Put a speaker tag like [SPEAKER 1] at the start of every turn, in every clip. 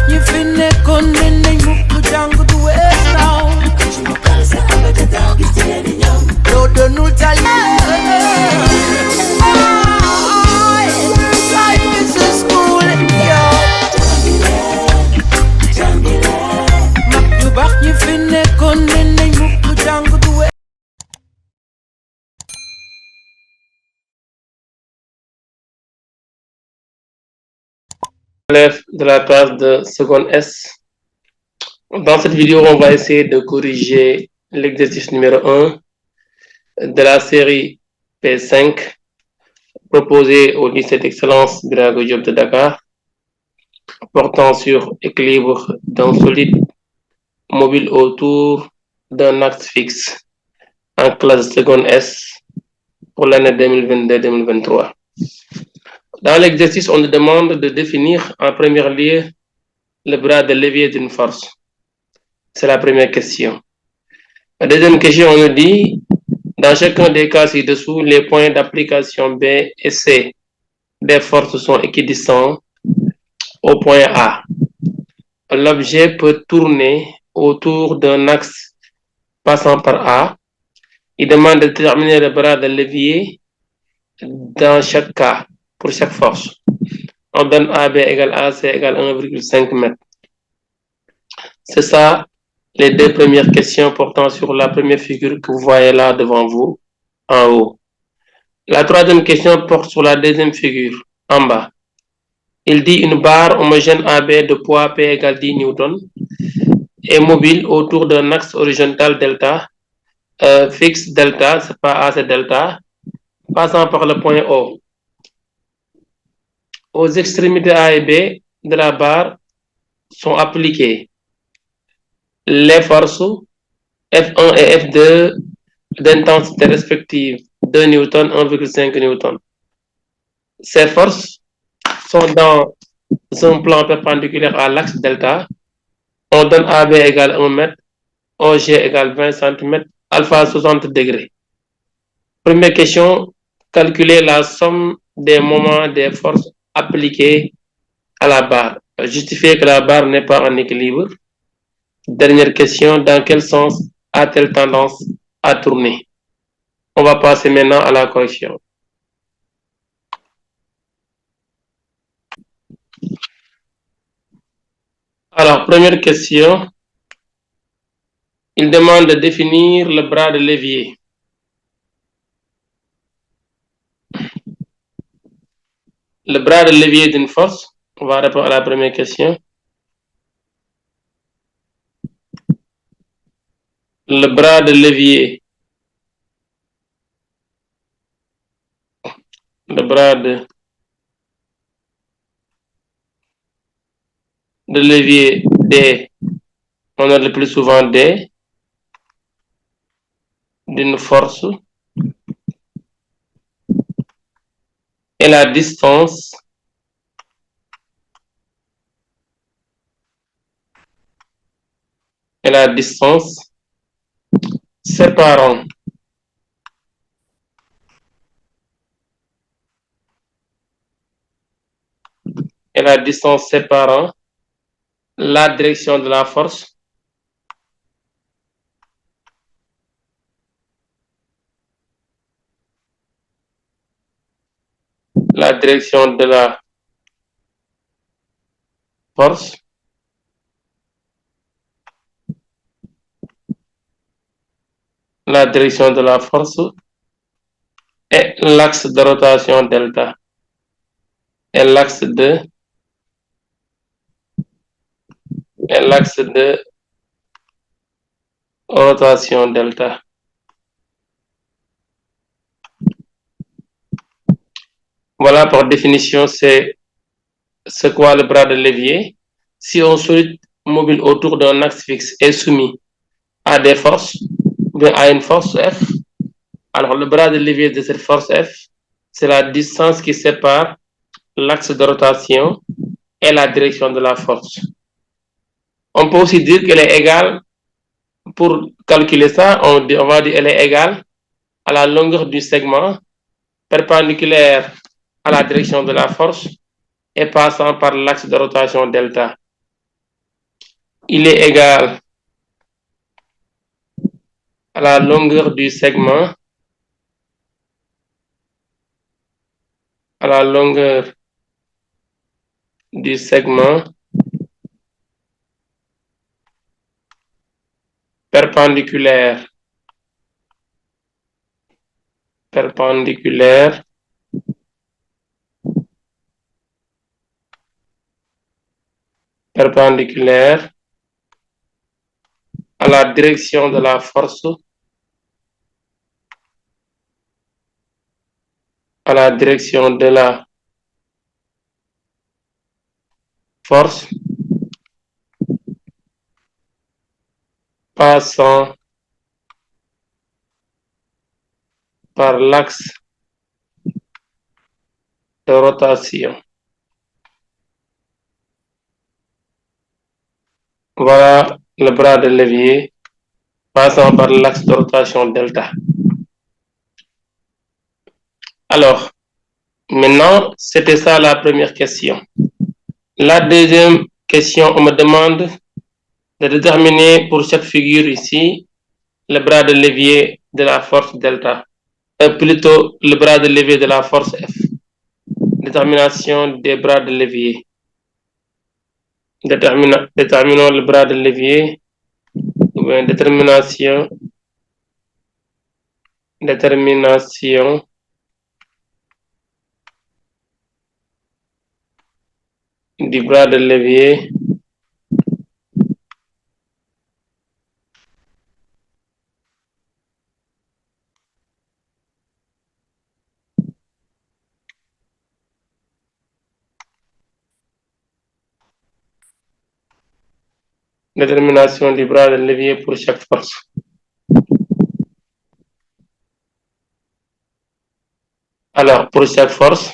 [SPEAKER 1] ñu fi nekkoon ne nañ mukk jàng du wees naaw loo doonul tali life is a school yow mag yu baax ñu fi nekkoon ne nañ mukk jàng du wees.
[SPEAKER 2] Élèves de la classe de seconde S. Dans cette vidéo, on va essayer de corriger l'exercice numéro 1 de la série P5 proposé au lycée d'excellence Birago Diop de Dakar, portant sur équilibre d'un solide mobile autour d'un axe fixe en classe seconde S pour l'année 2022-2023. Dans l'exercice, on nous demande de définir en premier lieu le bras de levier d'une force. C'est la première question. La deuxième question, on nous dit, dans chacun des cas ci-dessous, les points d'application B et C des forces sont équidistants au point A. L'objet peut tourner autour d'un axe passant par A. Il demande de déterminer le bras de levier dans chaque cas, pour chaque force. On donne AB égale AC égale 1,5 m. C'est ça les deux premières questions portant sur la première figure que vous voyez là devant vous, en haut. La troisième question porte sur la deuxième figure, en bas. Il dit une barre homogène AB de poids P égale 10 N est mobile autour d'un axe horizontal delta, fixe delta, c'est pas A, c'est delta, passant par le point O. Aux extrémités A et B de la barre sont appliquées les forces F1 et F2 d'intensité respective 2 N, 1,5 N. Ces forces sont dans un plan perpendiculaire à l'axe delta. On donne AB égale 1 m, OG égale 20 cm, alpha 60 degrés. Première question, calculer la somme des moments des forces appliquées à la barre. Justifier que la barre n'est pas en équilibre. Dernière question, dans quel sens a-t-elle tendance à tourner? On va passer maintenant à la correction. Alors, première question. Il demande de définir le bras de levier. Le bras de levier d'une force, on va répondre à la première question. Le bras de levier. Le bras de levier D, on a le plus souvent D, d'une force, et la distance séparant la direction de la force la direction de la force et l'axe de rotation delta et l'axe de rotation delta. Voilà, par définition, c'est quoi le bras de levier? Si un solide mobile autour d'un axe fixe est soumis à des forces, ou bien à une force F, alors le bras de levier de cette force F, c'est la distance qui sépare l'axe de rotation et la direction de la force. On peut aussi dire qu'elle est égale, pour calculer ça, on va dire qu'elle est égale à la longueur du segment perpendiculaire à la direction de la force et passant par l'axe de rotation delta. il est égal à la longueur du segment, à la longueur du segment perpendiculaire à la direction de la force, à la direction de la force, passant par l'axe de rotation. Voilà le bras de levier passant par l'axe de rotation delta. Alors, maintenant, c'était ça la première question. La deuxième question, on me demande de déterminer pour cette figure ici le bras de levier de la force delta, plutôt le bras de levier de la force F. Détermination des bras de levier. Déterminons le bras de levier, ou bien détermination du bras de levier détermination du bras de levier pour chaque force. Alors, pour chaque force,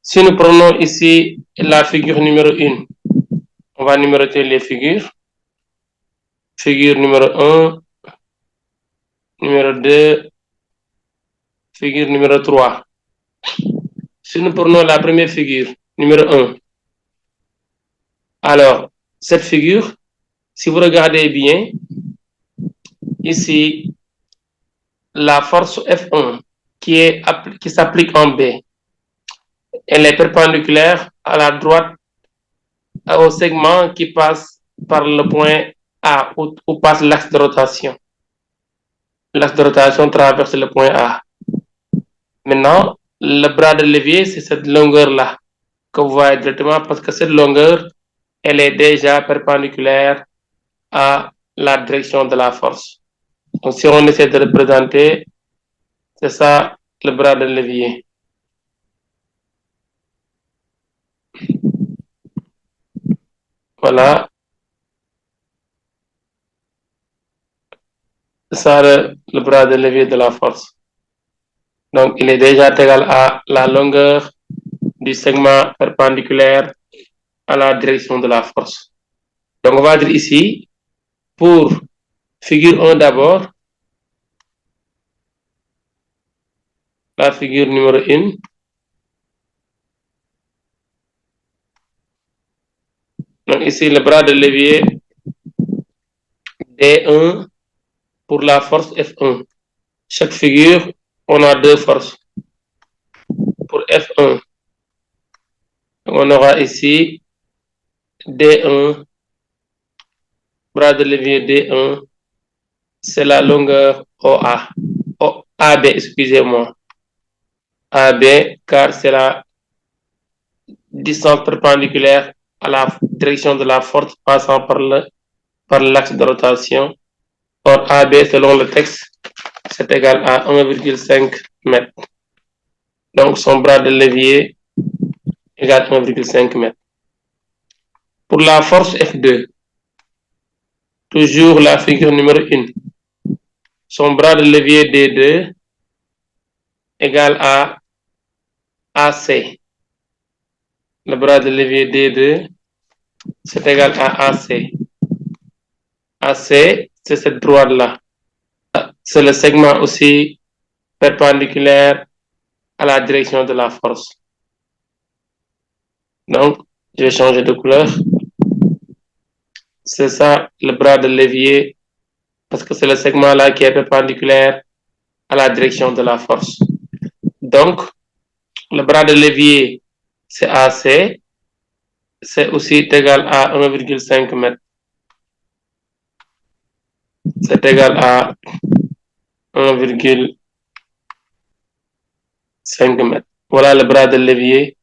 [SPEAKER 2] si nous prenons ici la figure numéro 1, on va numéroter les figures. Figure numéro 1, numéro 2, figure numéro 3. Si nous prenons la première figure, numéro 1, alors, cette figure, si vous regardez bien, ici, la force F1 qui s'applique en B, elle est perpendiculaire à la droite au segment qui passe par le point A, où passe l'axe de rotation. L'axe de rotation traverse le point A. Maintenant, le bras de levier, c'est cette longueur-là que vous voyez directement parce que cette longueur, elle est déjà perpendiculaire à la direction de la force. Donc, si on essaie de représenter, c'est ça le bras de levier. Voilà. C'est ça le bras de levier de la force. Donc, il est déjà égal à la longueur du segment perpendiculaire à la direction de la force. Donc, on va dire ici, pour figure 1 d'abord, la figure numéro 1. Donc, ici, le bras de levier D1 pour la force F1. Chaque figure, on a deux forces. Pour F1, on aura ici D1, bras de levier D1, c'est la longueur OA. AB, excusez-moi. AB, car c'est la distance perpendiculaire à la direction de la force passant par l'axe de rotation. Or, AB, selon le texte, c'est égal à 1,5 m. Donc, son bras de levier égale 1,5 m. Pour la force F2, toujours la figure numéro 1, son bras de levier D2 égale à AC. Le bras de levier D2, c'est égal à AC. AC, c'est cette droite-là. C'est le segment aussi perpendiculaire à la direction de la force. Donc, je vais changer de couleur. c'est ça le bras de levier, parce que c'est le segment là qui est perpendiculaire à la direction de la force. Donc, le bras de levier, c'est AC, c'est aussi égal à 1,5 m. C'est égal à 1,5 m. Voilà le bras de levier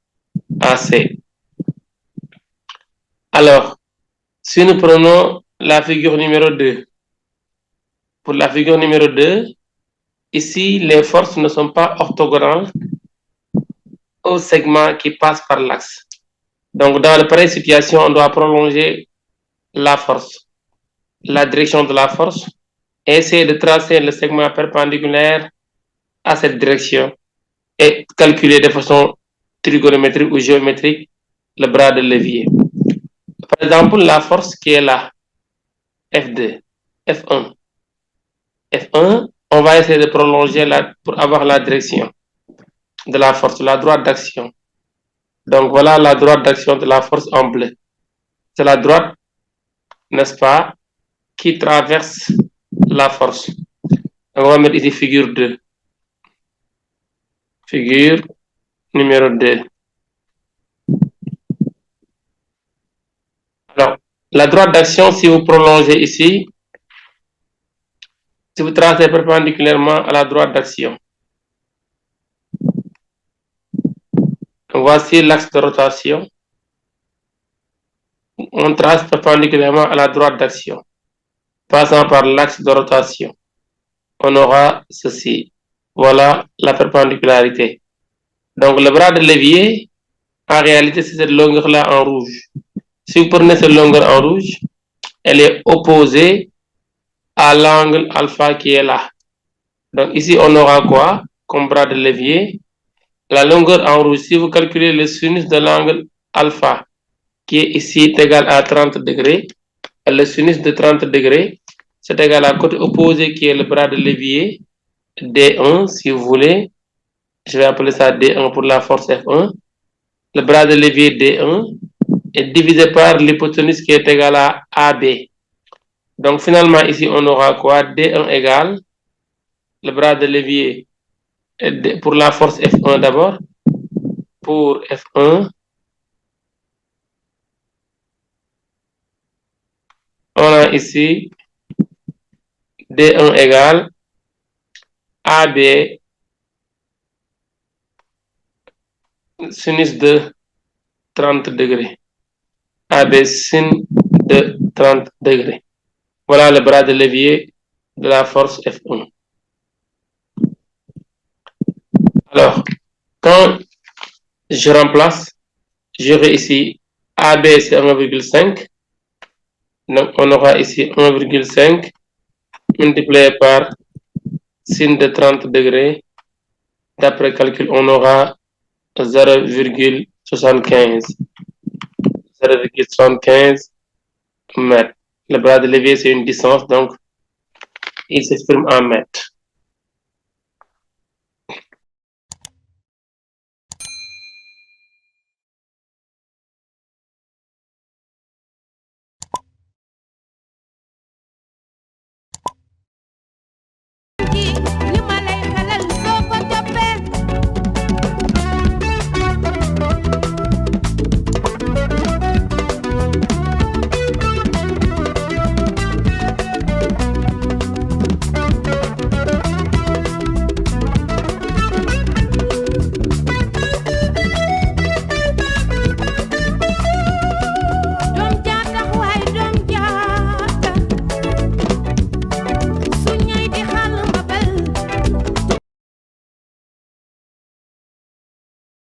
[SPEAKER 2] AC. Alors, si nous prenons la figure numéro 2, pour la figure numéro 2, ici, les forces ne sont pas orthogonales au segment qui passe par l'axe. Donc, dans la pareille situation, on doit prolonger la force, la direction de la force, et essayer de tracer le segment perpendiculaire à cette direction et calculer de façon trigonométrique ou géométrique le bras de levier. Par exemple, la force qui est là, F2, F1. F1, on va essayer de prolonger pour avoir la direction de la force, la droite d'action. Donc voilà la droite d'action de la force en bleu. C'est la droite, n'est-ce pas, qui traverse la force. Donc on va mettre ici figure 2. Figure numéro 2. Alors, la droite d'action, si vous prolongez ici, si vous tracez perpendiculairement à la droite d'action, voici l'axe de rotation. On trace perpendiculairement à la droite d'action. Passant par l'axe de rotation, on aura ceci. Voilà la perpendicularité. Donc, le bras de levier, en réalité, c'est cette longueur-là en rouge. Si vous prenez cette longueur en rouge, elle est opposée à l'angle alpha qui est là. Donc, ici, on aura quoi comme bras de levier? La longueur en rouge, si vous calculez le sinus de l'angle alpha, qui est ici égal à 30 degrés, le sinus de 30 degrés, c'est égal à côté opposé qui est le bras de levier, D1, si vous voulez. Je vais appeler ça D1 pour la force F1. Le bras de levier D1 est divisé par l'hypoténuse qui est égale à AB. Donc, finalement, ici, on aura quoi? D1 égale le bras de levier pour la force F1 d'abord. Pour F1, on a ici D1 égale AB sinus de 30 degrés. AB sin de 30 degrés. Voilà le bras de levier de la force F1. Alors, quand je remplace, j'aurai ici AB c'est 1,5. Donc, on aura ici 1,5 multiplié par sin de 30 degrés. D'après calcul, on aura 0,75. 0,75 mètres. Le bras de levier, c'est une distance, donc il s'exprime en mètres.